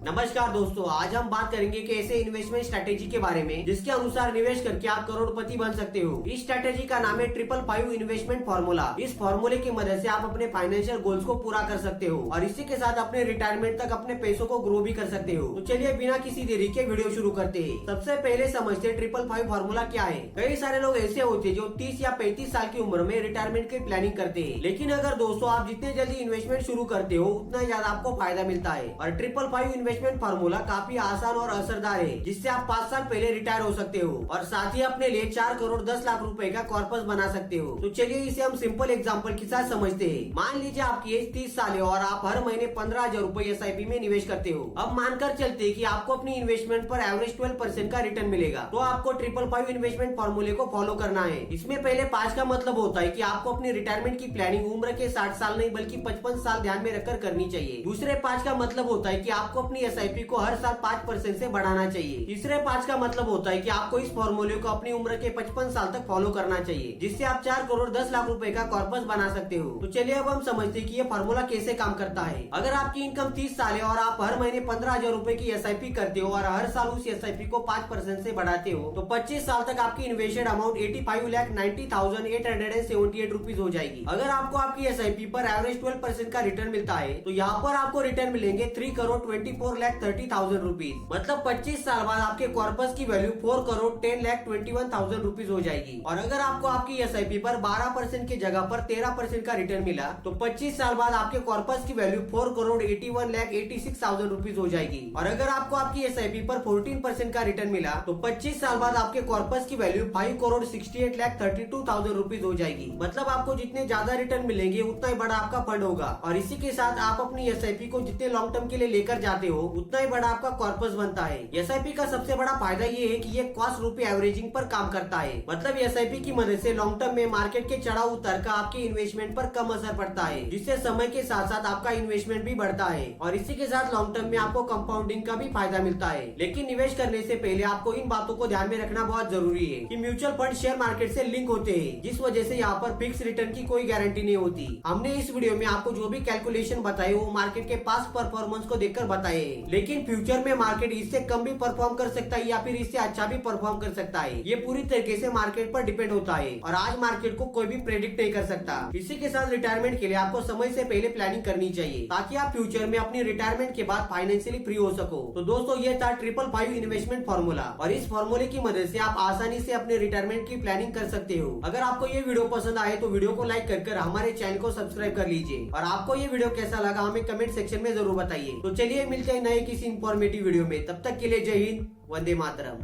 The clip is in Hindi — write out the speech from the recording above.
नमस्कार दोस्तों, आज हम बात करेंगे कि ऐसे इन्वेस्टमेंट स्ट्रेटेजी के बारे में जिसके अनुसार निवेश करके आप करोड़पति बन सकते हो। इस स्ट्रेटेजी का नाम है 555 इन्वेस्टमेंट फार्मूला। इस फार्मूले की मदद से आप अपने फाइनेंशियल गोल्स को पूरा कर सकते हो और इसी के साथ अपने रिटायरमेंट तक अपने पैसों को ग्रो भी कर सकते हो। तो चलिए बिना किसी देरी के वीडियो शुरू करते हैं। सबसे पहले समझते 555 फार्मूला क्या है। कई सारे लोग ऐसे होते हैं जो 30 या 35 साल की उम्र में रिटायरमेंट की प्लानिंग करते हैं, लेकिन अगर दोस्तों आप जितने जल्दी इन्वेस्टमेंट शुरू करते हो उतना ज्यादा आपको फायदा मिलता है। और 555 इन्वेस्टमेंट फार्मूला काफी आसान और असरदार है, जिससे आप 5 साल पहले रिटायर हो सकते हो और साथ ही अपने लिए 4 करोड़ 10 लाख रुपए का कॉर्पस बना सकते हो। तो चलिए इसे हम सिंपल एग्जांपल के साथ समझते हैं। मान लीजिए आपकी एज 30 साल है और आप हर महीने 15,000 रुपए SIP में निवेश करते हो। अब मानकर चलते हैं कि आपको अपनी इन्वेस्टमेंट पर एवरेज 12% का रिटर्न मिलेगा, तो आपको 555 इन्वेस्टमेंट फार्मूले को फॉलो करना है। इसमें पहले 5 का मतलब होता है कि आपको अपनी रिटायरमेंट की प्लानिंग उम्र के 60 साल नहीं बल्कि 55 साल ध्यान में रखकर करनी चाहिए। दूसरे 5 का मतलब होता है कि आपको अपनी SIP को हर साल 5% से बढ़ाना चाहिए। तीसरे 5 का मतलब होता है कि आपको इस फॉर्मूले को अपनी उम्र के 55 साल तक फॉलो करना चाहिए, जिससे आप 4 करोड़ 10 लाख रुपए का कॉर्पस बना सकते हो। तो चलिए अब हम समझते हैं कि ये फार्मूला कैसे काम करता है। अगर आपकी इनकम 30 साल है और आप हर महीने 15,000 रुपए की SIP करते हो और हर साल उस SIP को 5% से बढ़ाते हो, तो 25 साल तक आपकी इन्वेस्टेड अमाउंट 85,90,878 रुपीज हो जाएगी। अगर आपको आपकी SIP पर एवरेज 12% का रिटर्न मिलता है, तो यहाँ पर आपको रिटर्न मिलेंगे 3 करोड़ 24,30,000 रुपीज। मतलब 25 साल बाद आपके कॉर्पस की वैल्यू 4 करोड़ 10,21,000 रुपीज हो जाएगी। और अगर आपको आपकी SIP पर 12% की जगह पर 13% का रिटर्न मिला, तो 25 साल बाद आपके कॉर्पस की वैल्यू 4 करोड़ 81,86,000 रुपीज हो जाएगी। और अगर आपको आपकी SIP पर 14% का रिटर्न मिला, तो 25 साल बाद आपके कॉर्पस की वैल्यू 5 करोड़ 68,32,000 रुपीज हो जाएगी। मतलब आपको जितने ज्यादा रिटर्न मिलेंगे उतना ही बड़ा आपका फंड होगा। और इसी के साथ आप अपनी SIP को जितने लॉन्ग टर्म के लिए लेकर जाते हो उतना ही बड़ा आपका कॉर्पस बनता है। SIP का सबसे बड़ा फायदा ये है कि ये कॉस्ट रुपए एवरेजिंग पर काम करता है। मतलब SIP की मदद से लॉन्ग टर्म में मार्केट के चढ़ाव उतार का आपके इन्वेस्टमेंट पर कम असर पड़ता है, जिससे समय के साथ साथ आपका इन्वेस्टमेंट भी बढ़ता है। और इसी के साथ लॉन्ग टर्म में आपको कंपाउंडिंग का भी फायदा मिलता है। लेकिन निवेश करने से पहले आपको इन बातों को ध्यान में रखना बहुत जरूरी है कि म्यूचुअल फंड शेयर मार्केट से लिंक होते हैं, जिस वजह से यहाँ पर फिक्स रिटर्न की कोई गारंटी नहीं होती। हमने इस वीडियो में आपको जो भी कैलकुलेशन बताए वो मार्केट के पास्ट परफॉर्मेंस को देखकर बताए, लेकिन फ्यूचर में मार्केट इससे कम भी परफॉर्म कर सकता है या फिर इससे अच्छा भी परफॉर्म कर सकता है। ये पूरी तरीके से मार्केट पर डिपेंड होता है और आज मार्केट को कोई भी प्रेडिक्ट नहीं कर सकता। इसी के साथ रिटायरमेंट के लिए आपको समय से पहले प्लानिंग करनी चाहिए, ताकि आप फ्यूचर में अपनी रिटायरमेंट के बाद फाइनेंशियली फ्री हो सको। तो दोस्तों ये था 555 इन्वेस्टमेंट फार्मूला और इस फार्मूले की मदद से आप आसानी से अपने रिटायरमेंट की प्लानिंग कर सकते हो। अगर आपको ये वीडियो पसंद आए तो वीडियो को लाइक कर हमारे चैनल को सब्सक्राइब कर लीजिए और आपको ये वीडियो कैसा लगा हमें कमेंट सेक्शन में जरूर बताइए। तो चलिए मिलते हैं नए किसी इंफॉर्मेटिव वीडियो में, तब तक के लिए जय हिंद, वंदे मातरम।